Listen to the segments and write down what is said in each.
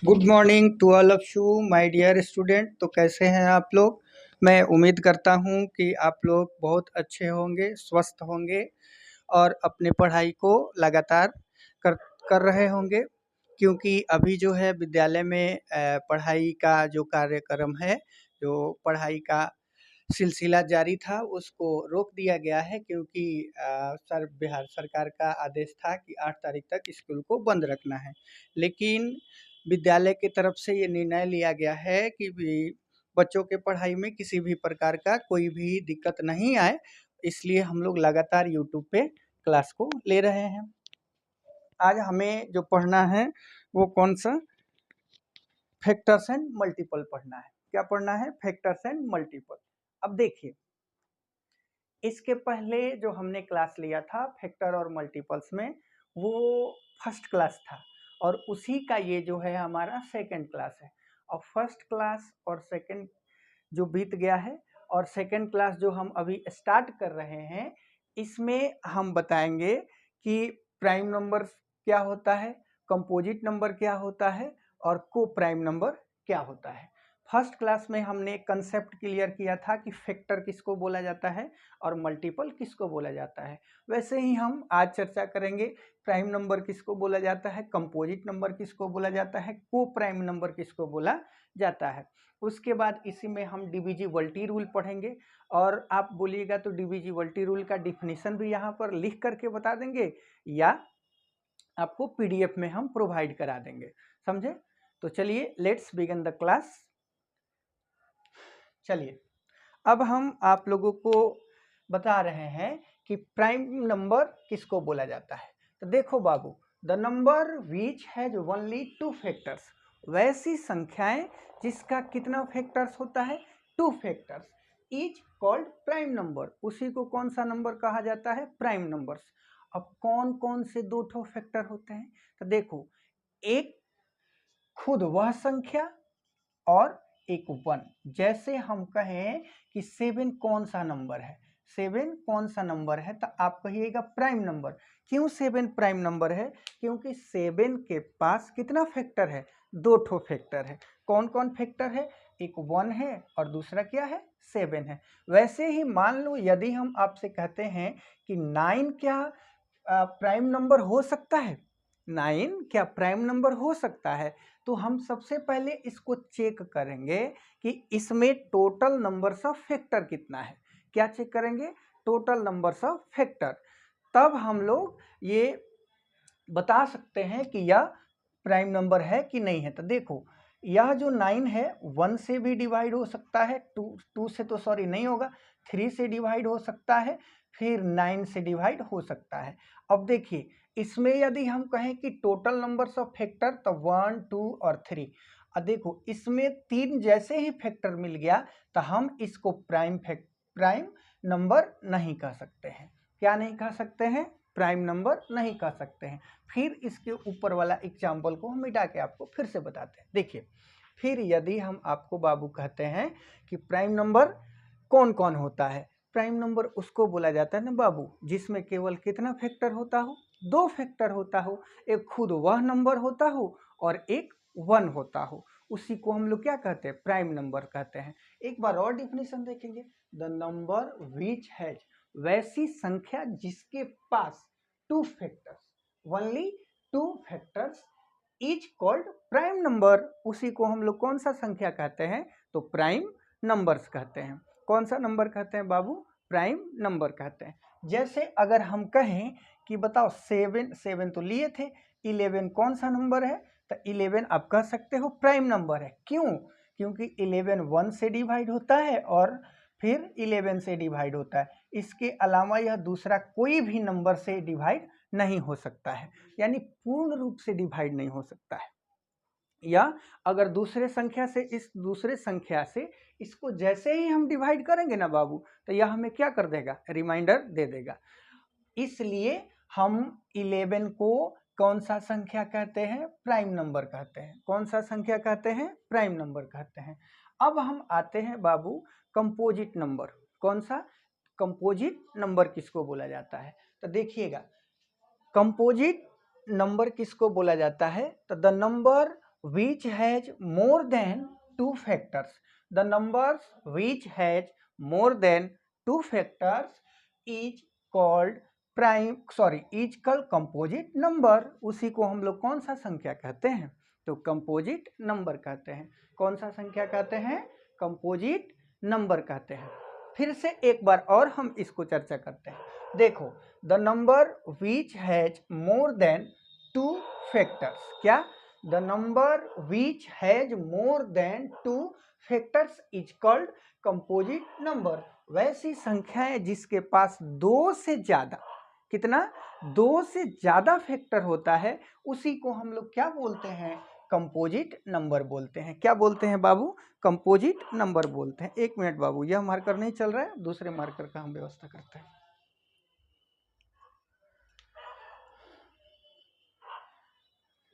Good morning to all of you my dear student. तो कैसे हैं आप लोग। मैं उम्मीद करता हूं कि आप लोग बहुत अच्छे होंगे, स्वस्थ होंगे और अपने पढ़ाई को लगातार कर कर रहे होंगे, क्योंकि अभी जो है विद्यालय में पढ़ाई का जो कार्यक्रम है, जो पढ़ाई का सिलसिला जारी था, उसको रोक दिया गया है, क्योंकि बिहार सरकार का आदेश था कि 8 तारीख तक स्कूल को बंद रखना है। लेकिन विद्यालय की तरफ से ये निर्णय लिया गया है कि बच्चों के पढ़ाई में किसी भी प्रकार का कोई भी दिक्कत नहीं आए, इसलिए हम लोग लगातार यूट्यूब पे क्लास को ले रहे हैं। आज हमें जो पढ़ना है वो कौन सा, फैक्टर्स एंड मल्टीपल पढ़ना है। क्या पढ़ना है? Factors and multiple. अब देखिए, इसके पहले जो हमने क्लास लिया था फैक्टर और मल्टीपल्स में, वो फर्स्ट क्लास था और उसी का ये जो है हमारा सेकंड क्लास है। और फर्स्ट क्लास और सेकंड जो बीत गया है और सेकंड क्लास जो हम अभी स्टार्ट कर रहे हैं, इसमें हम बताएंगे कि प्राइम नंबर क्या होता है, कंपोजिट नंबर क्या होता है और को प्राइम नंबर क्या होता है। फर्स्ट क्लास में हमने कंसेप्ट क्लियर किया था कि फैक्टर किसको बोला जाता है और मल्टीपल किसको बोला जाता है। वैसे ही हम आज चर्चा करेंगे प्राइम नंबर किसको बोला जाता है, कंपोजिट नंबर किसको बोला जाता है, को प्राइम नंबर किसको बोला जाता है। उसके बाद इसी में हम डिविजिबिलिटी रूल पढ़ेंगे और आप बोलिएगा तो डिविजिबिलिटी रूल का डिफिनीशन भी यहाँ पर लिख करके बता देंगे या आपको पीडीएफ में हम प्रोवाइड करा देंगे, समझे। तो चलिए लेट्स बिगिन द क्लास। चलिए अब हम आप लोगों को बता रहे हैं कि प्राइम नंबर किसको बोला जाता है। तो देखो बाबू, the number which has only two factors, वैसी संख्याएं जिसका कितना फैक्टर्स होता है, two factors, is called prime number, उसी को कौन सा नंबर कहा जाता है, प्राइम नंबर्स। अब कौन कौन से दो ठो फैक्टर होते हैं, तो देखो, एक खुद वह संख्या और एक वन। जैसे हम कहें कि 7 कौन सा नंबर है, 7 कौन सा नंबर है, तो आप कहिएगा प्राइम नंबर। क्यों 7 प्राइम नंबर है? क्योंकि 7 के पास कितना फैक्टर है, दो ठो फैक्टर है। कौन कौन फैक्टर है? एक 1 है और दूसरा क्या है, 7 है। वैसे ही मान लो यदि हम आपसे कहते हैं कि 9 क्या प्राइम नंबर हो सकता है, 9 क्या प्राइम नंबर हो सकता है, तो हम सबसे पहले इसको चेक करेंगे कि इसमें टोटल नंबर्स ऑफ फैक्टर कितना है। क्या चेक करेंगे? Total numbers of factor. तब हम लोग ये बता सकते हैं कि यह प्राइम नंबर है कि नहीं है। तो देखो, यह जो 9 है 1 से भी डिवाइड हो सकता है, 2 से तो सॉरी नहीं होगा, 3 से डिवाइड हो सकता है, फिर 9 से डिवाइड हो सकता है। अब देखिए, इसमें यदि हम कहें कि टोटल नंबर्स ऑफ फैक्टर, तो 1 2 और 3। अब देखो, इसमें 3 जैसे ही फैक्टर मिल गया तो हम इसको प्राइम नंबर नहीं कह सकते हैं। क्या नहीं कह सकते हैं? प्राइम नंबर नहीं कह सकते हैं। फिर इसके ऊपर वाला एग्जाम्पल को हम मिटा के आपको फिर से बताते हैं। देखिए, फिर यदि हम आपको बाबू कहते हैं कि प्राइम नंबर कौन कौन होता है, प्राइम नंबर उसको बोला जाता है ना बाबू जिसमें केवल कितना फैक्टर होता हो, दो फैक्टर होता हो। एक खुद वह नंबर होता हो और एक 1 होता हो, उसी को हम लोग क्या कहते हैं, प्राइम नंबर कहते हैं। एक बार और डिफिनेशन देखेंगे, द नंबर विच हैज, वैसी संख्या जिसके पास two factors, only two factors, is called prime number, उसी को हम लोग कौन सा संख्या कहते हैं, तो प्राइम नंबर्स कहते हैं। कौन सा नंबर कहते हैं बाबू? प्राइम नंबर कहते हैं। जैसे अगर हम कहें कि बताओ 7 तो लिए थे, 11 कौन सा नंबर है, तो 11 आप कह सकते हो प्राइम नंबर है। क्यों? क्योंकि 11 1 से डिवाइड होता है और फिर 11 से डिवाइड होता है। इसके अलावा यह दूसरा कोई भी नंबर से डिवाइड नहीं हो सकता है, यानी पूर्ण रूप से डिवाइड नहीं हो सकता है। या अगर दूसरे संख्या से इस दूसरे संख्या से इसको जैसे ही हम डिवाइड करेंगे ना बाबू, तो यह हमें क्या कर देगा, रिमाइंडर दे देगा। इसलिए हम 11 को कौन सा संख्या कहते हैं, प्राइम नंबर कहते हैं। कौन सा संख्या कहते हैं, प्राइम नंबर कहते हैं। अब हम आते हैं बाबू कंपोजिट नंबर। कौन सा? कंपोजिट नंबर किसको बोला जाता है, तो देखिएगा, कंपोजिट नंबर किसको बोला जाता है, तो the number which has more than two factors. The numbers which has more than two factors is called is called composite number. उसी को हम लोग कौन सा संख्या कहते हैं? तो कंपोजिट नंबर कहते हैं। कौन सा संख्या कहते हैं? कंपोजिट नंबर कहते हैं। फिर से एक बार और हम इसको चर्चा करते हैं। देखो, the number which has more than two factors, क्या? The number which has more than two factors is called composite number. वैसी संख्याएं जिसके पास दो से ज्यादा, कितना? दो से ज्यादा फैक्टर होता है, उसी को हम लोग क्या बोलते हैं? कंपोजिट नंबर बोलते हैं। क्या बोलते हैं बाबू? कंपोजिट नंबर बोलते हैं। एक मिनट बाबू, यह मार्कर नहीं चल रहा है, दूसरे मार्कर का हम व्यवस्था करते हैं।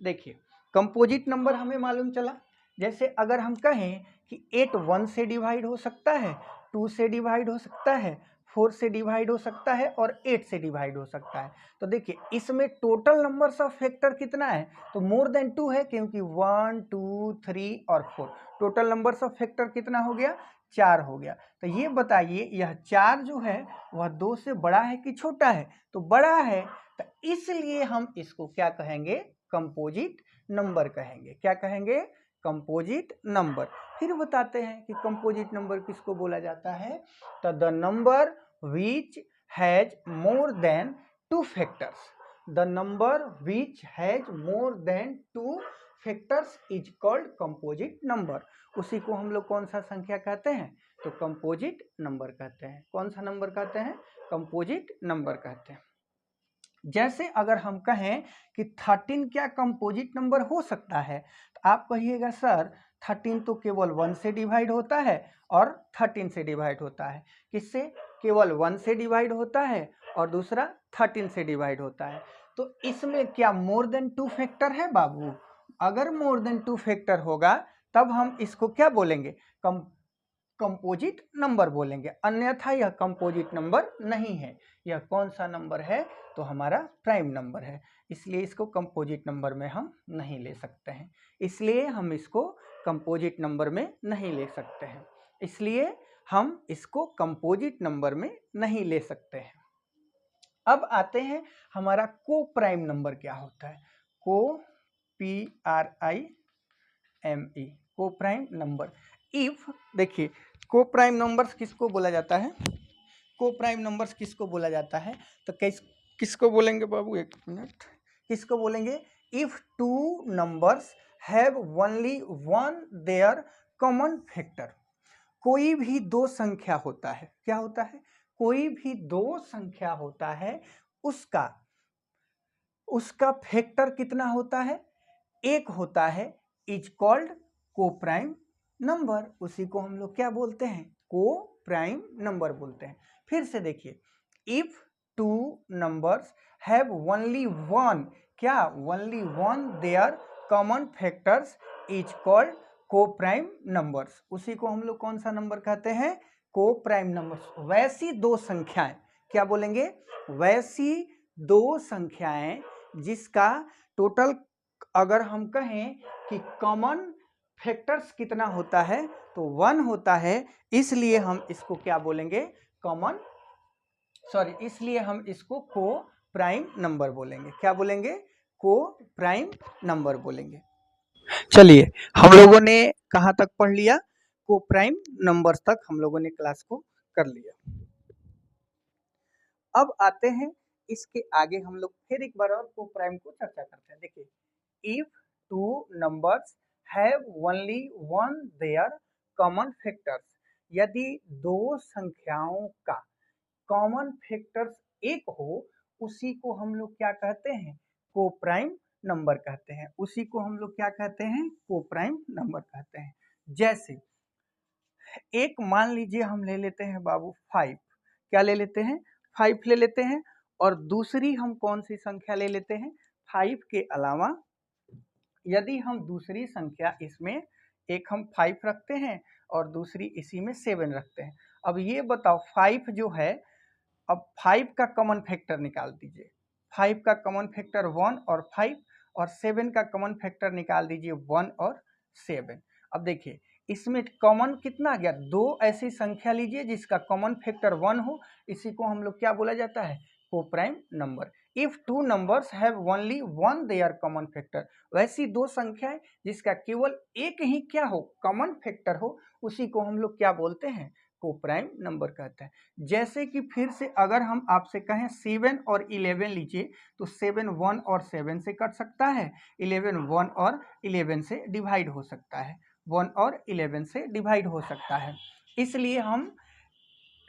देखिए, कंपोजिट नंबर हमें मालूम चला, जैसे अगर हम कहें कि 8 1 से डिवाइड हो सकता है, 2 से डिवाइड हो सकता है, 4 से डिवाइड हो सकता है और 8 से डिवाइड हो सकता है। तो देखिए, इसमें टोटल नंबर्स ऑफ फैक्टर कितना है? तो मोर देन 2 है, क्योंकि 1 2 3 और 4 टोटल नंबर्स ऑफ फैक्टर कितना हो गया? 4 हो गया। तो ये बताइए, यह 4 जो है वह 2 से बड़ा है कि छोटा है? तो बड़ा है, तो इसलिए हम इसको क्या कहेंगे? कंपोजिट नंबर कहेंगे। क्या कहेंगे? Composite number. फिर बताते हैं कि कंपोजिट नंबर किसको बोला जाता है? तो the number which has more than two factors, the number which has more than two factors is called composite number. उसी को हम लोग कौन सा संख्या कहते हैं? तो कंपोजिट नंबर कहते हैं। कौन सा नंबर कहते हैं? कंपोजिट नंबर कहते हैं। जैसे अगर हम कहें कि 13 क्या कंपोजिट नंबर हो सकता है? तो आप कहिएगा सर 13 तो केवल 1 से डिवाइड होता है और 13 से डिवाइड होता है। किससे? केवल 1 से डिवाइड होता है और दूसरा 13 से डिवाइड होता है। तो इसमें क्या मोर देन 2 फैक्टर है बाबू? अगर मोर देन 2 फैक्टर होगा तब हम इसको क्या बोलेंगे? कंपोजिट नंबर बोलेंगे, अन्यथा यह कंपोजिट नंबर नहीं है। यह कौन सा नंबर है? तो हमारा प्राइम नंबर है। इसलिए इसको कंपोजिट नंबर में हम नहीं ले सकते हैं। इसलिए हम इसको कंपोजिट नंबर में नहीं ले सकते हैं। इसलिए हम इसको कंपोजिट नंबर में नहीं ले सकते हैं। अब आते हैं हमारा को प्राइम नंबर क्या होता है? को PRIME, को प्राइम नंबर। इफ देखिए, को प्राइम नंबर्स किसको बोला जाता है? को प्राइम नंबर्स किसको बोला जाता है? तो किसको बोलेंगे बाबू? एक मिनट, किसको बोलेंगे? If two numbers have only one there common factor. कोई भी दो संख्या होता है, क्या होता है? कोई भी दो संख्या होता है, उसका फैक्टर कितना होता है? एक होता है, इज कॉल्ड को प्राइम नंबर। उसी को हम लोग क्या बोलते हैं? को प्राइम नंबर बोलते हैं। फिर से देखिए, if two numbers have only one, क्या? Only one there common factors is called coprime numbers. उसी को हम लोग कौन सा नंबर कहते हैं? को प्राइम नंबर्स। वैसी दो संख्याएं, क्या बोलेंगे? वैसी दो संख्याएं जिसका टोटल, अगर हम कहें कि कॉमन फैक्टर्स कितना होता है, तो 1 होता है, इसलिए हम इसको क्या बोलेंगे? इसलिए हम इसको को प्राइम नंबर बोलेंगे। क्या बोलेंगे? को प्राइम नंबर बोलेंगे। चलिए, हम लोगों ने कहां तक पढ़ लिया? को प्राइम नंबर्स तक हम लोगों ने क्लास को कर लिया। अब आते हैं इसके आगे, हम लोग फिर एक बार और को प्राइम को चर्चा करते हैं। देखिए, if two numbers have only one there common factors, यदि दो संख्याओं का कॉमन फैक्टर्स एक हो, उसी को हम लोग क्या कहते हैं? को प्राइम नंबर कहते हैं। उसी को हम लोग क्या कहते हैं? को प्राइम नंबर कहते हैं। जैसे एक मान लीजिए हम ले लेते हैं बाबू 5, क्या ले लेते हैं? 5 ले लेते हैं, और दूसरी हम कौन सी संख्या ले लेते हैं? 5 के अलावा यदि हम दूसरी संख्या, इसमें एक हम 5 रखते हैं और दूसरी इसी में 7 रखते हैं। अब ये बताओ, 5 जो है, अब 5 का कॉमन फैक्टर निकाल दीजिए। 5 का कॉमन फैक्टर 1 और 5, और 7 का कॉमन फैक्टर निकाल दीजिए 1 और 7। अब देखिए इसमें कॉमन कितना आ गया, 2 ऐसी संख्या लीजिए जिसका कॉमन फैक्टर 1 हो, इसी को हम लोग क्या बोला जाता है, coprime number. If two numbers have only one there common factor, वैसी दो संख्याएं जिसका केवल एक ही क्या हो, कॉमन फैक्टर हो, उसी को हम लोग क्या बोलते हैं, कोप्राइम नंबर कहते हैं। जैसे कि फिर से अगर हम आपसे कहें 7 और 11 लीजिए तो 7 1 और 7 से कट सकता है, 11 1 और 11 से डिवाइड हो सकता है, 1 और 11 से डिवाइड हो सकता है। इसलिए हम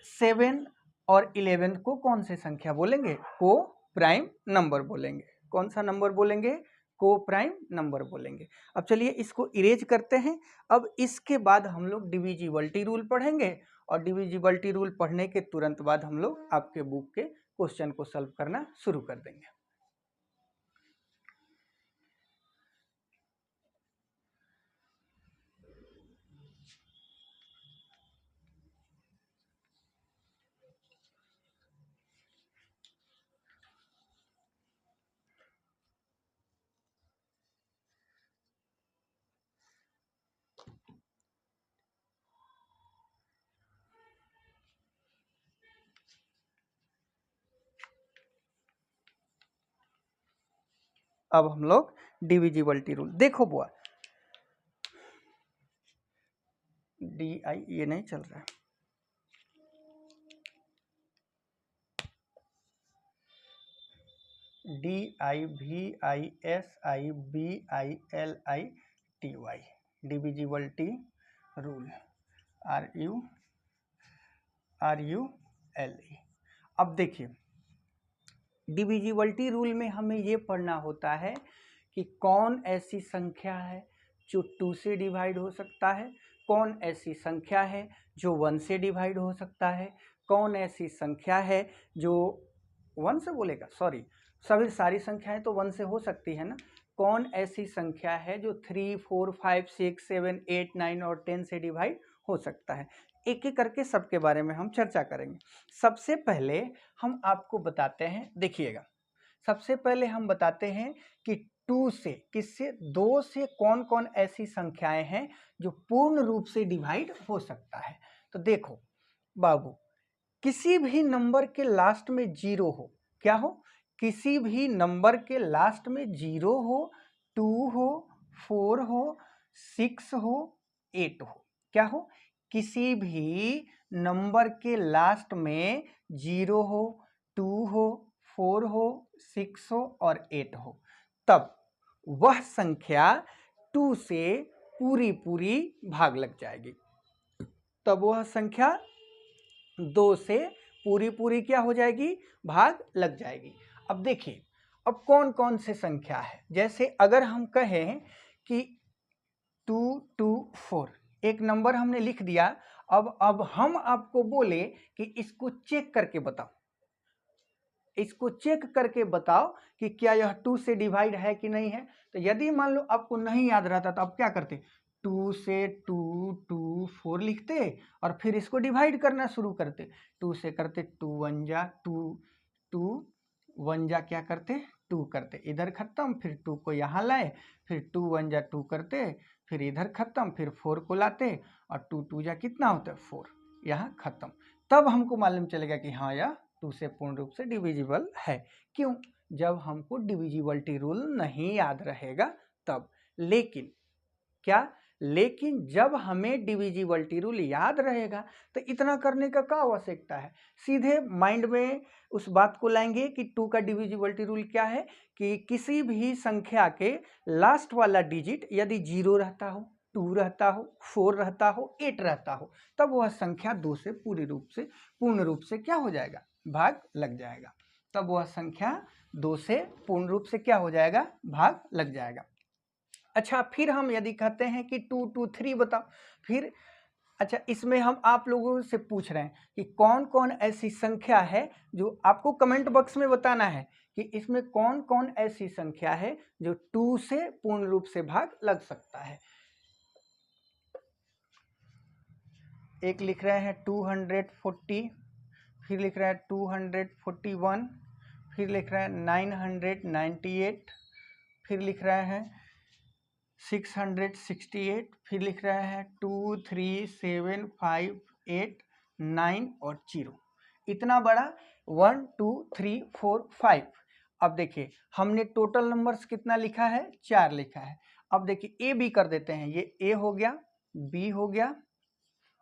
7 और 11 को कौन से संख्या बोलेंगे, को प्राइम नंबर बोलेंगे। कौन सा नंबर बोलेंगे, को प्राइम नंबर बोलेंगे। अब चलिए इसको इरेज करते हैं। अब इसके बाद हम लोग डिविजिबिलिटी रूल पढ़ेंगे और डिविजिबिलिटी रूल पढ़ने के तुरंत बाद हम लोग आपके बुक के क्वेश्चन को सॉल्व करना शुरू कर देंगे। अब हम लोग डिविजिबिलिटी रूल, देखो बुआ DI ये नहीं चल रहा है, DIVISIBILITY डिविजिबिलिटी रूल, RULE। अब देखिए डिविजिबिलिटी रूल में हमें ये पढ़ना होता है कि कौन ऐसी संख्या है जो 2 से डिवाइड हो सकता है, कौन ऐसी संख्या है जो 1 से डिवाइड हो सकता है, कौन ऐसी संख्या है जो 1 से बोलेगा, सॉरी सभी सारी संख्याएं तो 1 से हो सकती है ना, कौन ऐसी संख्या है जो 3 4 5 6 7 8 9 और 10 से डिवाइड हो सकता है। एक एक करके सबके बारे में हम चर्चा करेंगे। सबसे पहले हम आपको बताते हैं, देखिएगा सबसे पहले हम बताते हैं कि 2 से, किससे, 2 से कौन कौन ऐसी संख्याएं हैं जो पूर्ण रूप से डिवाइड हो सकता है। तो देखो बाबू, किसी भी नंबर के लास्ट में 0 हो, क्या हो, किसी भी नंबर के लास्ट में 0 हो, 2 हो, 4 हो, 6 हो, 8 हो, क्या हो, किसी भी नंबर के लास्ट में 0 हो, 2 हो, 4 हो, 6 हो और 8 हो, तब वह संख्या 2 से पूरी पूरी भाग लग जाएगी, तब वह संख्या 2 से पूरी पूरी क्या हो जाएगी, भाग लग जाएगी। अब देखिए अब कौन कौन से संख्या है, जैसे अगर हम कहें कि 2 2 4 एक नंबर हमने लिख दिया, अब हम आपको बोले कि इसको चेक करके बताओ, इसको चेक करके बताओ कि क्या यह 2 से डिवाइड है कि नहीं है। तो यदि मान लो आपको नहीं याद रहता तो आप क्या करते, 2 से 2 2 4 लिखते और फिर इसको डिवाइड करना शुरू करते, 2 से करते 2 1 जा 2 2 1 जा क्या करते 2 करते, इधर खत्म, फिर 2 को यहाँ लाए, फिर 2 1 जा 2 करते, फिर इधर खत्म, फिर 4 को लाते और 2 2 जा कितना होता है 4, यहाँ खत्म। तब हमको मालूम चलेगा कि हाँ यह 2 से पूर्ण रूप से डिविजिबल है। क्यों, जब हमको डिविजिबिलिटी रूल नहीं याद रहेगा तब। लेकिन क्या, लेकिन जब हमें डिविजिबिलिटी रूल याद रहेगा तो इतना करने का क्या आवश्यकता है, सीधे माइंड में उस बात को लाएंगे कि 2 का डिविजिबिलिटी रूल क्या है कि किसी भी संख्या के लास्ट वाला डिजिट यदि 0 रहता हो, 2 रहता हो, 4 रहता हो, 8 रहता हो, तब वह संख्या 2 से पूर्ण रूप से क्या हो जाएगा, भाग लग जाएगा, तब वह संख्या 2 से पूर्ण रूप से क्या हो जाएगा, भाग लग जाएगा। अच्छा फिर हम यदि कहते हैं कि 2 2 3 बताओ, फिर अच्छा इसमें हम आप लोगों से पूछ रहे हैं कि कौन कौन ऐसी संख्या है, जो आपको कमेंट बॉक्स में बताना है कि इसमें कौन कौन ऐसी संख्या है जो 2 से पूर्ण रूप से भाग लग सकता है। एक लिख रहे हैं 240, फिर लिख रहे हैं 241, फिर लिख रहे हैं 998, फिर लिख रहे हैं 668, फिर लिख रहे हैं 2 3 7 5 8 9 और 0। इतना बड़ा 1 2 3 4 5। अब देखिए हमने टोटल नंबर्स कितना लिखा है, 4 लिखा है। अब देखिए ए बी कर देते हैं, ये ए हो गया, बी हो गया,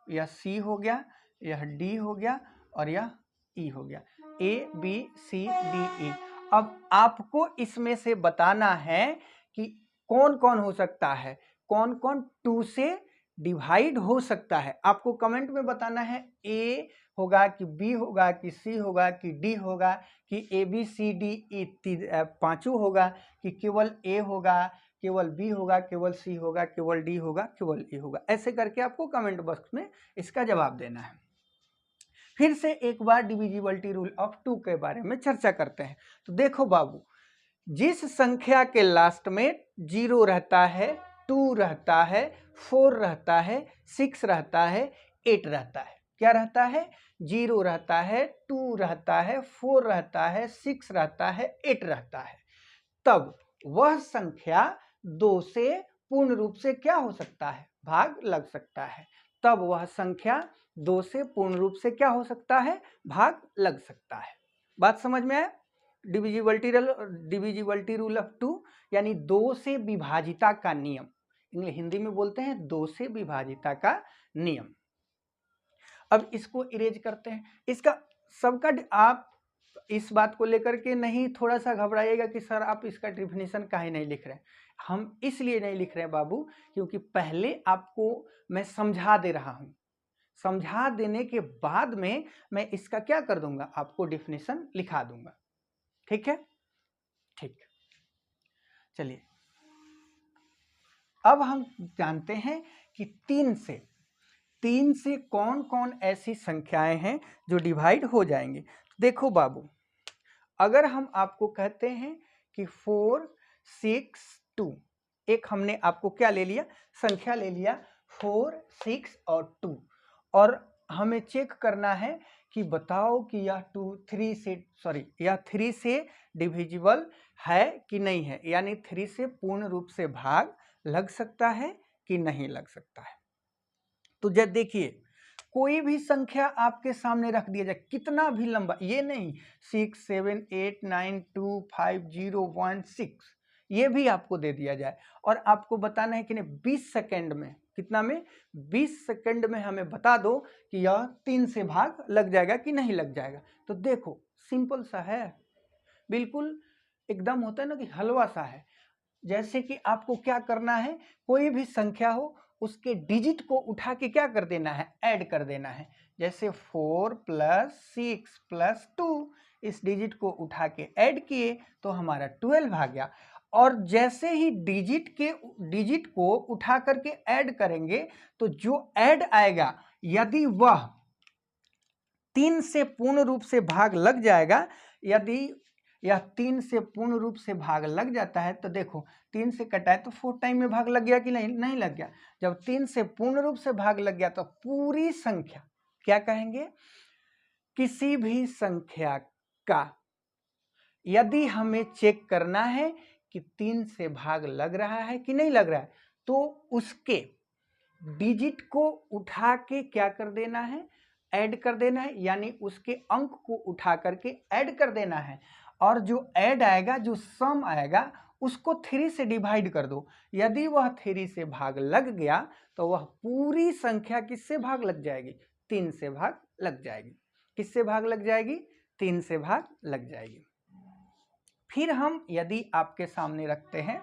यह सी हो गया, यह डी हो गया और यह ई हो गया। A B C D E. अब आपको इसमें से बताना है कि कौन कौन हो सकता है, कौन कौन 2 से डिवाइड हो सकता है। आपको कमेंट में बताना है ए होगा कि बी होगा कि सी होगा कि डी होगा कि ए बी सी डी ई पांचों होगा कि केवल ए होगा, केवल बी होगा, केवल सी होगा, केवल डी होगा, केवल ई होगा। ऐसे करके आपको कमेंट बॉक्स में इसका जवाब देना है। फिर से एक बार डिविजिबिलिटी रूल ऑफ 2 के बारे में चर्चा करते हैं। तो देखो बाबू, जिस संख्या के लास्ट में 0 रहता है, 2 रहता है, 4 रहता है, 6 रहता है, 8 रहता है। क्या रहता है? 0 रहता है, 2 रहता है, 4 रहता है, 6 रहता है, 8 रहता है। तब वह संख्या 2 से पूर्ण रूप से क्या हो सकता है? भाग लग सकता है। तब वह संख्या 2 से पूर्ण रूप से क्या हो सकता है? भाग लग सकता है। बात समझ में आया? डिविजिबिलिटी रूल ऑफ 2 यानी 2 से विभाजिता का नियम, हिंदी में बोलते हैं 2 से विभाजिता का नियम। अब इसको इरेज करते हैं। इसका सबका आप इस बात को लेकर के नहीं थोड़ा सा घबराइएगा कि सर आप इसका डेफिनेशन काहे नहीं लिख रहे हैं। हम इसलिए नहीं लिख रहे हैं बाबू, क्योंकि पहले आपको मैं समझा दे रहा हूं, समझा देने के बाद में मैं इसका क्या कर दूंगा, आपको डेफिनेशन लिखा दूंगा। ठीक है? ठीक। चलिए अब हम जानते हैं कि 3 से कौन कौन ऐसी संख्याएं हैं जो डिवाइड हो जाएंगे। देखो बाबू, अगर हम आपको कहते हैं कि 4 6 2, एक हमने आपको क्या ले लिया, संख्या ले लिया 4 6 और 2, और हमें चेक करना है कि बताओ कि यह 3 से डिविजिबल है कि नहीं है, यानी 3 से पूर्ण रूप से भाग लग सकता है कि नहीं लग सकता है। तो जब देखिए कोई भी संख्या आपके सामने रख दिया जाए, कितना भी लंबा, ये नहीं 6 7 8 9 2 5 0 1 6, ये भी आपको दे दिया जाए और आपको बताना है कि नहीं 20 सेकंड में, कितना में, 20 सेकंड में हमें बता दो कि यह 3 से भाग लग जाएगा कि नहीं लग जाएगा। तो देखो सिंपल सा है, बिल्कुल एकदम होता है ना कि हलवा सा है। जैसे कि आपको क्या करना है, कोई भी संख्या हो उसके डिजिट को उठा के क्या कर देना है, ऐड कर देना है। जैसे 4 + 6 + 2, इस डिजिट को उठा के ऐड किए तो हमारा 12 आ गया। और जैसे ही डिजिट को उठा करके ऐड करेंगे तो जो ऐड आएगा, यदि वह 3 से पूर्ण रूप से भाग लग जाएगा, यदि यह 3 से पूर्ण रूप से भाग लग जाता है तो देखो 3 से कटाए तो 4 टाइम में भाग लग गया कि नहीं, नहीं लग गया। जब 3 से पूर्ण रूप से भाग लग गया तो पूरी संख्या, क्या कहेंगे, किसी भी संख्या का यदि हमें चेक करना है कि 3 से भाग लग रहा है कि नहीं लग रहा है, तो उसके डिजिट को उठा के क्या कर देना है, ऐड कर देना है, यानी उसके अंक को उठा करके ऐड कर देना है। और जो ऐड आएगा, जो सम आएगा, उसको 3 से डिवाइड कर दो। यदि वह 3 से भाग लग गया तो वह पूरी संख्या किससे भाग लग जाएगी, 3 से भाग लग जाएगी। किससे भाग लग जाएगी, 3 से भाग लग जाएगी। फिर हम यदि आपके सामने रखते हैं,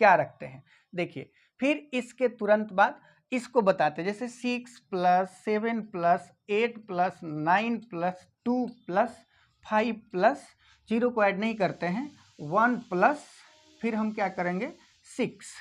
क्या रखते हैं, देखिए फिर इसके तुरंत बाद इसको बताते हैं, जैसे 6 + 7 + 8 + 9 + 2 + 5 + 0 को ऐड नहीं करते हैं, 1 + फिर हम क्या करेंगे 6,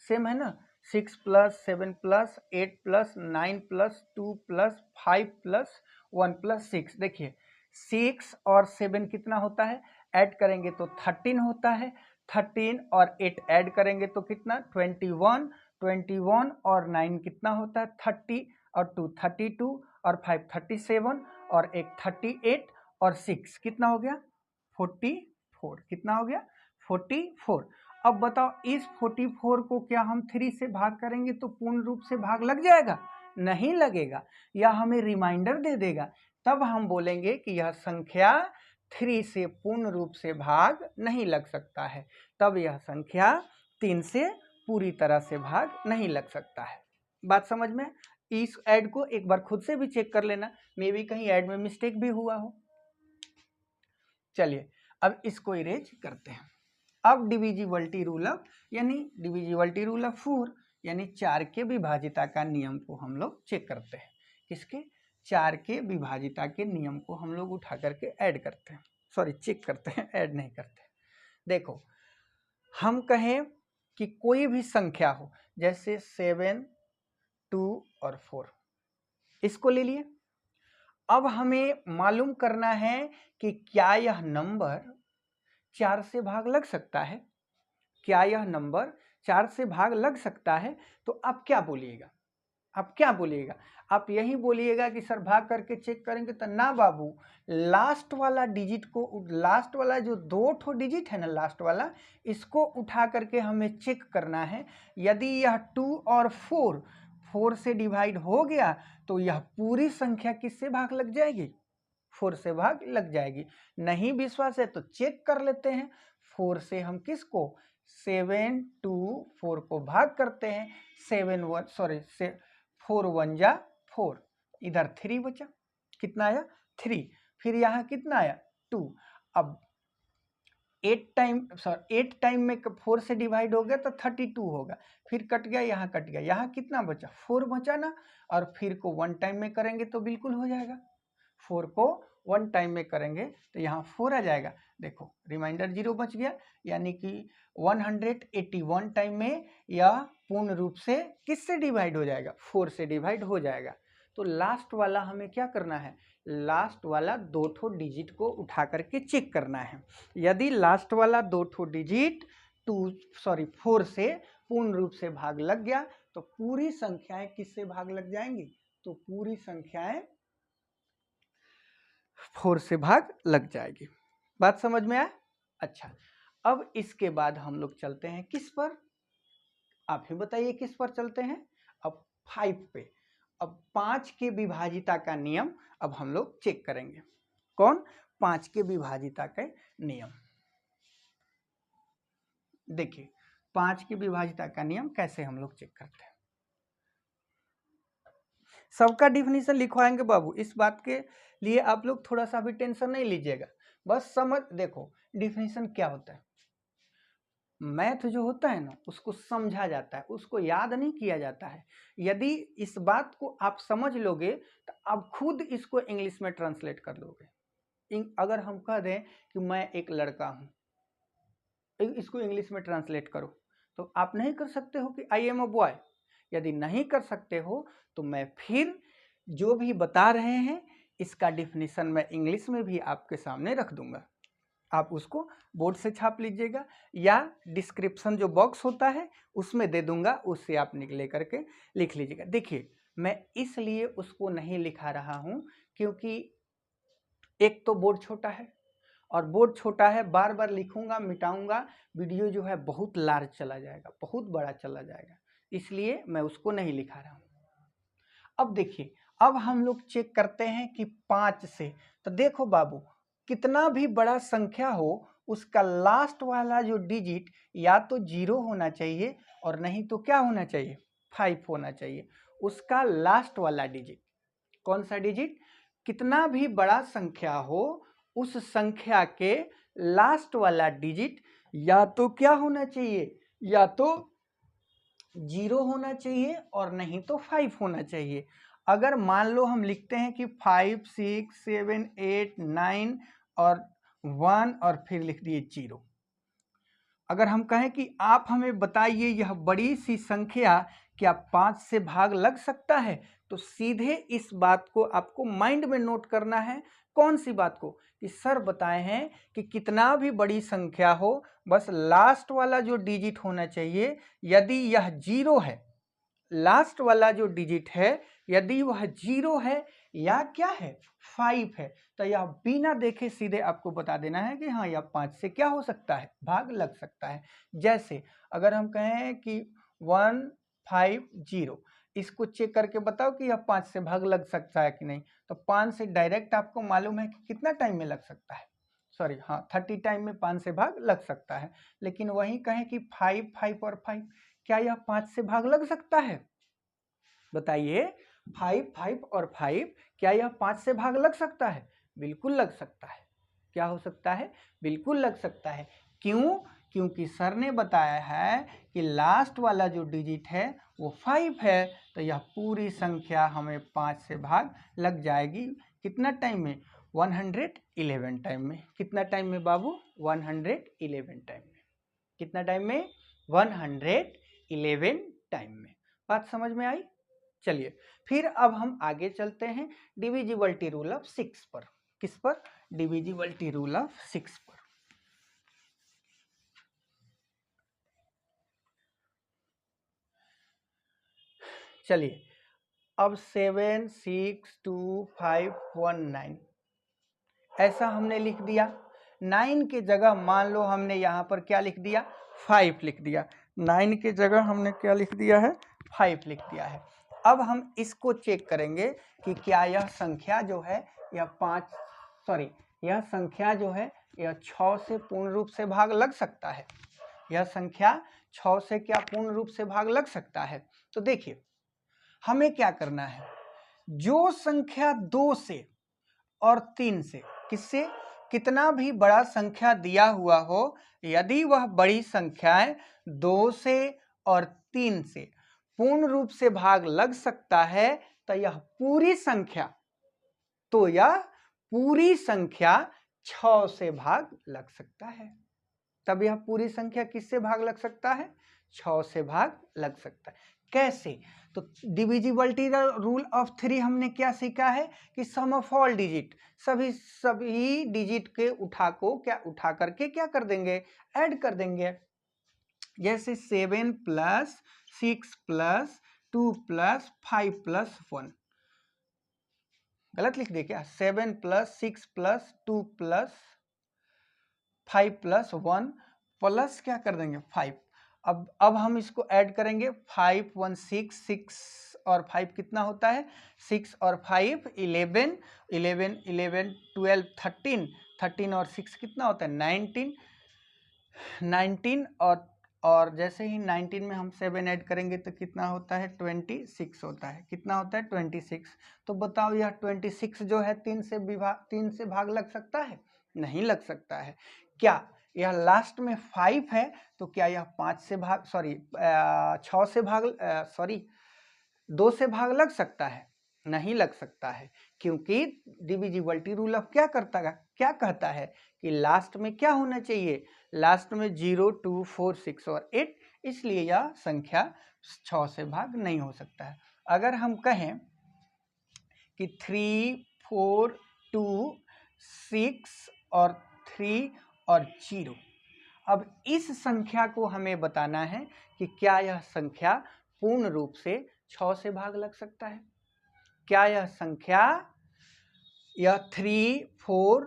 सेम है ना, 6 + 7 + 8 + 9 + 2 + 5 + 1 + 6। देखिए 6 और 7 कितना होता है, ऐड करेंगे तो 13 होता है, 13 और 8 ऐड करेंगे तो कितना 21, 21 और 9 कितना होता है 30 और 2 32 और 5 37 और 1 38 और 6 कितना हो गया 44, कितना हो गया 44। अब बताओ इस 44 को क्या हम 3 से भाग करेंगे तो पूर्ण रूप से भाग लग जाएगा? नहीं लगेगा, या हमें रिमाइंडर दे देगा, तब हम बोलेंगे कि यह संख्या 3 से पूर्ण रूप से भाग नहीं लग सकता है, तब यह संख्या 3 से पूरी तरह से भाग नहीं लग सकता है। बात समझ में? इस ऐड को एक बार खुद से भी चेक कर लेना, मे बी कहीं ऐड में मिस्टेक भी हुआ हो। चलिए अब इसको इरेज करते हैं। अब डिविजिबिलिटी रूल ऑफ यानी डिविजिबिलिटी रूल ऑफ 4 यानी 4 के विभाजिता का नियम को हम लोग चेक करते हैं। किसके? 4 के विभाजिता के नियम को हम लोग उठा करके ऐड करते हैं, सॉरी चेक करते हैं, ऐड नहीं करते। देखो हम कहें कि कोई भी संख्या हो, जैसे 7, 2 और 4, इसको ले लिए। अब हमें मालूम करना है कि क्या यह नंबर 4 से भाग लग सकता है, क्या यह नंबर 4 से भाग लग सकता है। तो आप क्या बोलिएगा? आप क्या बोलिएगा? आप यही बोलिएगा कि सर भाग करके चेक करेंगे, तो ना बाबू, लास्ट वाला डिजिट को, लास्ट वाला जो 2 डिजिट है ना, लास्ट वाला, इसको उठा करके हमें चेक करना है। यदि यह 2 और 4 से डिवाइड हो गया तो यह पूरी संख्या किससे भाग लग जाएगी? 4 से भाग लग जाएगी। नहीं विश्वास है तो चेक कर लेते हैं। 4 से हम किसको? 7, 2, 4 को भाग करते हैं। 4 1 जा 4, इधर 3 बचा, कितना आया? 3। फिर यहाँ कितना आया? 2। अब 8 टाइम में 4 से डिवाइड हो गया तो 32 होगा, फिर कट गया, यहाँ कट गया, यहाँ कितना बचा? 4 बचा ना। और फिर को 1 टाइम में करेंगे तो बिल्कुल हो जाएगा। 4 को 1 टाइम में करेंगे तो यहाँ 4 आ जाएगा। देखो रिमाइंडर 0 बच गया, यानी कि 181 टाइम में यह पूर्ण रूप से किससे डिवाइड हो जाएगा? 4 से डिवाइड हो जाएगा। तो लास्ट वाला हमें क्या करना है? लास्ट वाला 2 डिजिट को उठा करके चेक करना है। यदि लास्ट वाला 2 डिजिट 4 से पूर्ण रूप से भाग लग गया तो पूरी संख्याएं किससे भाग लग जाएंगी? तो पूरी संख्याएं 4 से भाग लग जाएगी। बात समझ में आया? अच्छा, अब इसके बाद हम लोग चलते हैं किस पर? आप ही बताइए किस पर चलते हैं? अब 5 पे। अब 5 के विभाजिता का नियम अब हम लोग चेक करेंगे। कौन? 5 के विभाजिता के नियम। देखिए 5 की विभाजिता का नियम कैसे हम लोग चेक करते हैं। सबका डिफिनीशन लिखवाएंगे बाबू, इस बात के लिए आप लोग थोड़ा सा भी टेंशन नहीं लीजिएगा, बस समझ। देखो डिफिनीशन क्या होता है, मैथ जो होता है ना उसको समझा जाता है, उसको याद नहीं किया जाता है। यदि इस बात को आप समझ लोगे तो आप खुद इसको इंग्लिश में ट्रांसलेट कर लोगे। अगर हम कह दें कि मैं एक लड़का हूँ, इसको इंग्लिश में ट्रांसलेट करो, तो आप नहीं कर सकते हो कि आई एम अ बॉय। यदि नहीं कर सकते हो तो मैं फिर जो भी बता रहे हैं इसका डिफिनीशन मैं इंग्लिश में भी आपके सामने रख दूंगा, आप उसको बोर्ड से छाप लीजिएगा या डिस्क्रिप्शन जो बॉक्स होता है उसमें दे दूंगा, उससे आप निकले करके लिख लीजिएगा। देखिए मैं इसलिए उसको नहीं लिखा रहा हूं क्योंकि एक तो बोर्ड छोटा है, और बोर्ड छोटा है, बार बार लिखूंगा मिटाऊंगा, वीडियो जो है बहुत लार्ज चला जाएगा, बहुत बड़ा चला जाएगा, इसलिए मैं उसको नहीं लिखा रहा हूं। अब देखिए, अब हम लोग चेक करते हैं कि 5 से, तो देखो बाबू कितना भी बड़ा संख्या हो उसका लास्ट वाला जो डिजिट या तो 0 होना चाहिए और नहीं तो क्या होना चाहिए? 5 होना चाहिए। उसका लास्ट वाला डिजिट, कौन सा डिजिट? कितना भी बड़ा संख्या हो उस संख्या के लास्ट वाला डिजिट या तो क्या होना चाहिए? या तो 0 होना चाहिए और नहीं तो 5 होना चाहिए। अगर मान लो हम लिखते हैं कि 5, 6, 7, 8, 9 और 1 और फिर लिख दिए 0। अगर हम कहें कि आप हमें बताइए यह बड़ी सी संख्या क्या 5 से भाग लग सकता है, तो सीधे इस बात को आपको माइंड में नोट करना है। कौन सी बात को? कि सर बताए हैं कि कितना भी बड़ी संख्या हो बस लास्ट वाला जो डिजिट होना चाहिए, यदि यह 0 है, लास्ट वाला जो डिजिट है यदि वह 0 है या क्या है? 5 है, तो यह बिना देखे सीधे आपको बता देना है कि हाँ, यह 5 से क्या हो सकता है, भाग लग सकता है। जैसे अगर हम कहें कि 150, इसको चेक करके बताओ कि यह 5 से भाग लग सकता है कि नहीं। तो 5 से डायरेक्ट आपको मालूम है कि कितना टाइम में लग सकता है, सॉरी हाँ 30 टाइम में 5 से भाग लग सकता है। लेकिन वहीं कहें कि 5, 5 और 5, क्या यह 5 से भाग लग सकता है? बताइए, 5, 5 और 5, क्या यह 5 से भाग लग सकता है? बिल्कुल लग सकता है। क्या हो सकता है? बिल्कुल लग सकता है। क्यों? क्योंकि सर ने बताया है कि लास्ट वाला जो डिजिट है वो 5 है, तो यह पूरी संख्या हमें 5 से भाग लग जाएगी। कितना टाइम में? 111 टाइम में। कितना टाइम में बाबू? 111 टाइम में। कितना टाइम में? 111 टाइम में। बात समझ में आई? चलिए फिर अब हम आगे चलते हैं डिविजिबिलिटी रूल ऑफ 6 पर। किस पर? डिविजिबिलिटी रूल ऑफ 6 पर। चलिए अब 7, 6, 2, 5, 1, 9 ऐसा हमने लिख दिया। 9 के जगह मान लो हमने यहाँ पर क्या लिख दिया? 5 लिख दिया। 9 के जगह हमने क्या लिख दिया है? 5 लिख दिया है। अब हम इसको चेक करेंगे कि क्या यह संख्या जो है यह संख्या जो है यह 6 से पूर्ण रूप से भाग लग सकता है। यह संख्या 6 से क्या पूर्ण रूप से भाग लग सकता है? तो देखिए हमें क्या करना है, जो संख्या 2 से और 3 से, किससे, कितना भी बड़ा संख्या दिया हुआ हो, यदि वह बड़ी संख्याएं 2 से और 3 से पूर्ण रूप से भाग लग सकता है, तो यह पूरी संख्या 6 से भाग लग सकता है। तब यह पूरी संख्या किससे भाग लग सकता है? 6 से भाग लग सकता है। कैसे? तो डिविजिबिलिटी रूल ऑफ 3 हमने क्या सीखा है कि सम ऑफ ऑल डिजिट, सभी डिजिट के उठा करके क्या कर देंगे? ऐड कर देंगे। जैसे 7 + 6 + 2 + 5 + 1, गलत लिख दे क्या? 7 + 6 + 2 + 5 + 1 प्लस क्या कर देंगे? 5। अब हम इसको ऐड करेंगे। 5, 1, 6 और 5 कितना होता है? 6 और 5 11, 11, 11, 12, 13, 13 और 6 कितना होता है? 19, 19 और जैसे ही 19 में हम 7 ऐड करेंगे तो कितना होता है? 26 होता है। कितना होता है? 26। तो बताओ यह 26 जो है 3 से भाग लग सकता है? नहीं लग सकता है। क्या यह लास्ट में 5 है तो क्या यह 6 से भाग 2 से भाग लग सकता है? नहीं लग सकता है, क्योंकि डिविजिबिलिटी रूल ऑफ क्या कहता है कि लास्ट में क्या होना चाहिए? लास्ट में 0, 2, 4, 6 और 8, इसलिए यह संख्या 6 से भाग नहीं हो सकता है। अगर हम कहें कि 3, 4, 2, 6 और 3 और 0, अब इस संख्या को हमें बताना है कि क्या यह संख्या पूर्ण रूप से 6 से भाग लग सकता है? क्या यह संख्या, यह 3, 4,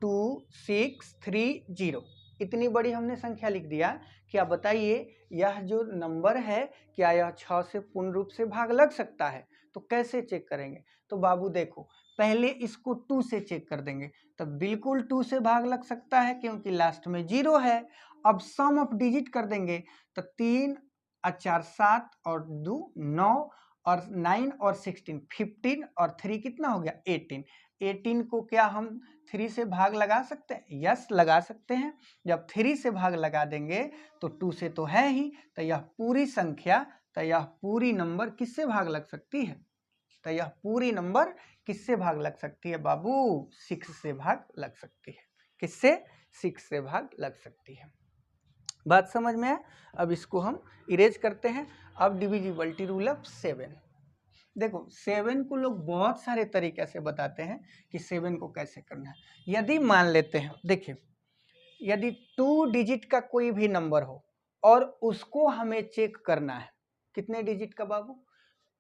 2, 6, 3, 0 इतनी बड़ी हमने संख्या लिख दिया, क्या बताइए यह जो नंबर है क्या यह 6 से पूर्ण रूप से भाग लग सकता है? तो कैसे चेक करेंगे? तो बाबू देखो, पहले इसको 2 से चेक कर देंगे, तब बिल्कुल 2 से भाग लग सकता है क्योंकि लास्ट में 0 है। अब सम ऑफ डिजिट कर देंगे तो 3 और 4 7 और 2 9 और 9 और 16 15 और 3 कितना हो गया? 18। 18 को क्या हम 3 से भाग लगा सकते हैं? यस, लगा सकते हैं। जब 3 से भाग लगा देंगे तो 2 से तो है ही, तो यह पूरी नंबर किससे भाग लग सकती है? तो यह पूरी नंबर किससे भाग लग सकती है बाबू? 6 से भाग लग सकती है। किससे? 6 से भाग लग सकती है। बात समझ में है? अब इसको हम इरेज करते हैं। अब डिविजिबिलिटी रूल ऑफ 7। देखो 7 को लोग बहुत सारे तरीके से बताते हैं कि 7 को कैसे करना है। यदि मान लेते हैं, देखिए यदि 2 डिजिट का कोई भी नंबर हो और उसको हमें चेक करना है, कितने डिजिट का बाबू?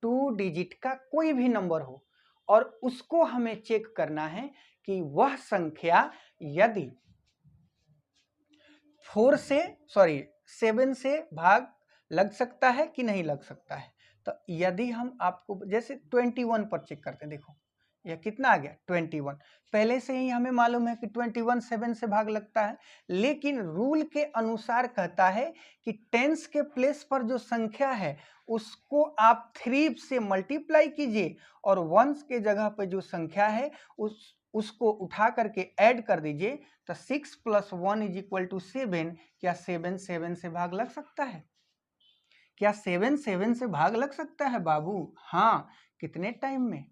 2 डिजिट का कोई भी नंबर हो और उसको हमें चेक करना है कि वह संख्या यदि 7 से भाग लग सकता है कि नहीं लग सकता है। तो यदि हम आपको जैसे 21 पर चेक करते हैं, देखो यह कितना आ गया 21। पहले से ही हमें मालूम है कि 21 7 से भाग लगता है, लेकिन रूल के अनुसार कहता है कि टेंस के प्लेस पर जो संख्या है उसको आप 3 से मल्टीप्लाई कीजिए और वंस के जगह पर जो संख्या है उसको उठा करके ऐड कर दीजिए। तो 6 + 1 = 7। क्या 7 7 से भाग लग सकता है? क्या 7 7 से भाग लग सकता है बाबू? हाँ। कितने टाइम में?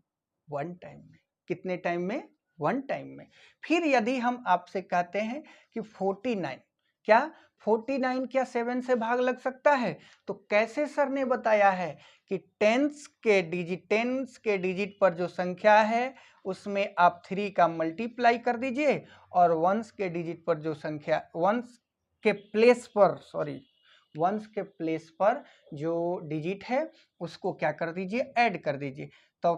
1 टाइम में। कितने टाइम में? 1 टाइम में। फिर यदि हम आपसे कहते हैं कि 49, क्या 49 क्या 7 से भाग लग सकता है? तो कैसे सर ने बताया है कि टेंस के डिजिट पर जो संख्या है उसमें आप 3 का मल्टीप्लाई कर दीजिए और वंस के डिजिट पर जो संख्या वंस के प्लेस पर जो डिजिट है उसको क्या कर दीजिए? ऐड कर दीजिए। तो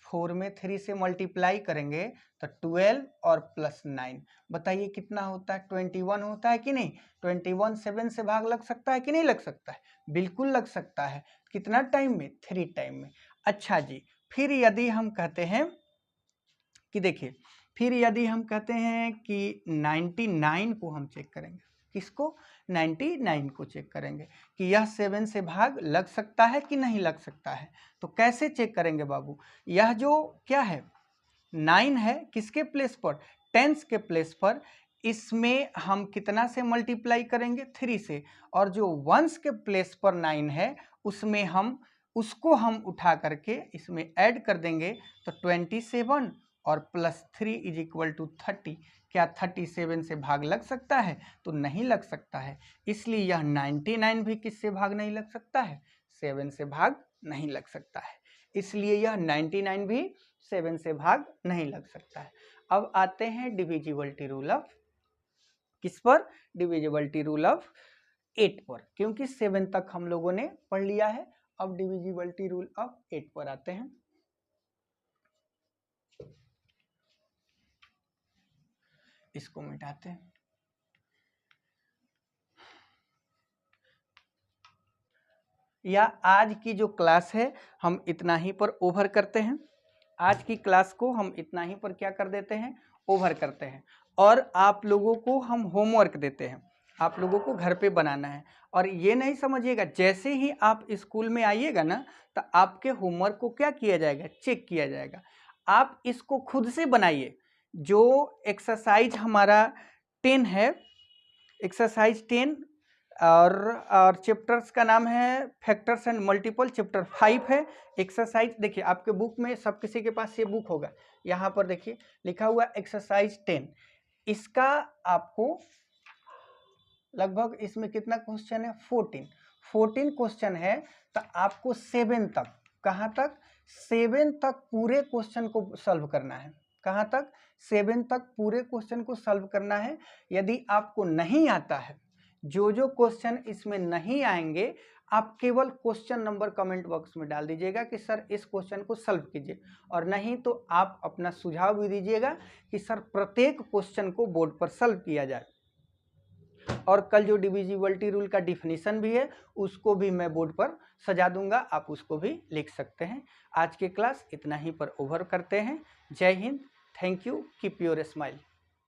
4 में 3 से मल्टीप्लाई करेंगे तो 12 और +9, बताइए कितना होता है? 21 होता है कि नहीं? 21 7 से भाग लग सकता है कि नहीं लग सकता है? बिल्कुल लग सकता है। कितना टाइम में? 3 टाइम में। अच्छा जी, फिर यदि हम कहते हैं कि देखिए, फिर यदि हम कहते हैं कि 99 को हम चेक करेंगे। किसको? 99 को चेक करेंगे कि यह 7 से भाग लग सकता है कि नहीं लग सकता है। तो कैसे चेक करेंगे बाबू? यह जो क्या है 9 है, किसके प्लेस पर? टेंस के प्लेस पर। इसमें हम कितना से मल्टीप्लाई करेंगे? 3 से। और जो वंस के प्लेस पर 9 है उसमें हम उसको उठा करके इसमें ऐड कर देंगे तो 27 और +3 = 30। क्या 37 से भाग लग सकता है? तो नहीं लग सकता है। इसलिए यह 99 भी किससे भाग नहीं लग सकता है? 7 से भाग नहीं लग सकता है। इसलिए यह 99 भी 7 से भाग नहीं लग सकता है। अब आते हैं डिविजिबिलिटी रूल ऑफ किस पर? डिविजिबिलिटी रूल ऑफ 8 पर, क्योंकि 7 तक हम लोगों ने पढ़ लिया है। अब डिविजिबिलिटी रूल ऑफ 8 पर आते हैं। इसको मिटाते हैं। या आज की जो क्लास है हम इतना ही पर ओवर करते हैं। आज की क्लास को हम इतना ही पर क्या कर देते हैं? ओवर करते हैं। और आप लोगों को हम होमवर्क देते हैं, आप लोगों को घर पे बनाना है। और ये नहीं समझिएगा जैसे ही आप स्कूल में आइएगा ना तो आपके होमवर्क को क्या किया जाएगा? चेक किया जाएगा। आप इसको खुद से बनाइए। जो एक्सरसाइज हमारा 10 है, एक्सरसाइज 10 और चैप्टर्स का नाम है फैक्टर्स एंड मल्टीपल, चैप्टर 5 है। एक्सरसाइज देखिए आपके बुक में, सब किसी के पास ये बुक होगा, यहाँ पर देखिए लिखा हुआ एक्सरसाइज 10। इसका आपको लगभग इसमें कितना क्वेश्चन है? 14 क्वेश्चन है। तो आपको 7 तक, कहाँ तक? 7 तक पूरे क्वेश्चन को सॉल्व करना है। कहाँ तक? 7 तक पूरे क्वेश्चन को सॉल्व करना है। यदि आपको नहीं आता है, जो क्वेश्चन इसमें नहीं आएंगे, आप केवल क्वेश्चन नंबर कमेंट बॉक्स में डाल दीजिएगा कि सर इस क्वेश्चन को सॉल्व कीजिए, और नहीं तो आप अपना सुझाव भी दीजिएगा कि सर प्रत्येक क्वेश्चन को बोर्ड पर सॉल्व किया जाए। और कल जो डिविजिबिलिटी रूल का डिफिनीशन भी है उसको भी मैं बोर्ड पर सजा दूंगा, आप उसको भी लिख सकते हैं। आज की क्लास इतना ही पर ओवर करते हैं। जय Hind, thank you, keep your smile.